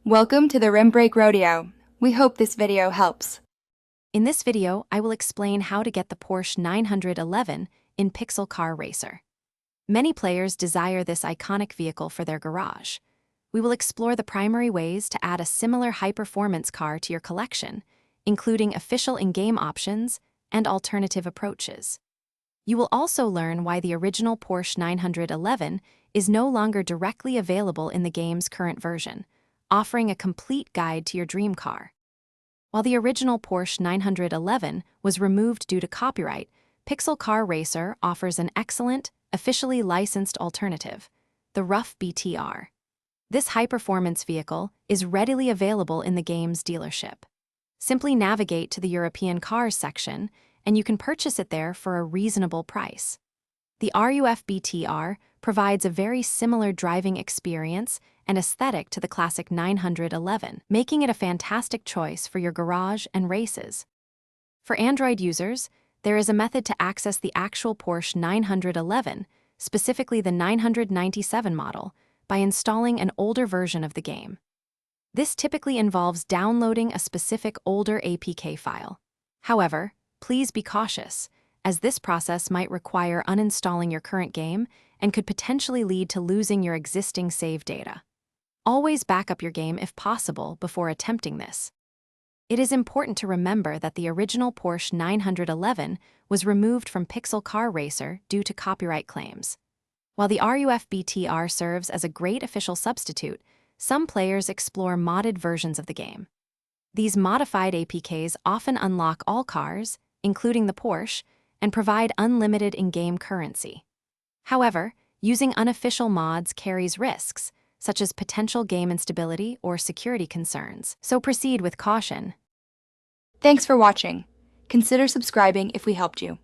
Welcome to the Rim Break Rodeo. We hope this video helps. In this video, I will explain how to get the Porsche 911 in Pixel Car Racer. Many players desire this iconic vehicle for their garage. We will explore the primary ways to add a similar high-performance car to your collection, including official in-game options and alternative approaches. You will also learn why the original Porsche 911 is no longer directly available in the game's current version, offering a complete guide to your dream car. While the original Porsche 911 was removed due to copyright, Pixel Car Racer offers an excellent, officially licensed alternative, the Rough BTR. This high-performance vehicle is readily available in the game's dealership. Simply navigate to the European Cars section, and you can purchase it there for a reasonable price. The RUF BTR provides a very similar driving experience and aesthetic to the classic 911, making it a fantastic choice for your garage and races. For Android users, there is a method to access the actual Porsche 911, specifically the 997 model, by installing an older version of the game. This typically involves downloading a specific older APK file. However, please be cautious, as this process might require uninstalling your current game and could potentially lead to losing your existing save data. Always back up your game if possible before attempting this. It is important to remember that the original Porsche 911 was removed from Pixel Car Racer due to copyright claims. While the RUF BTR serves as a great official substitute, some players explore modded versions of the game. These modified APKs often unlock all cars, including the Porsche, and provide unlimited in-game currency. However, using unofficial mods carries risks, such as potential game instability or security concerns, so proceed with caution. Thanks for watching. Consider subscribing if we helped you.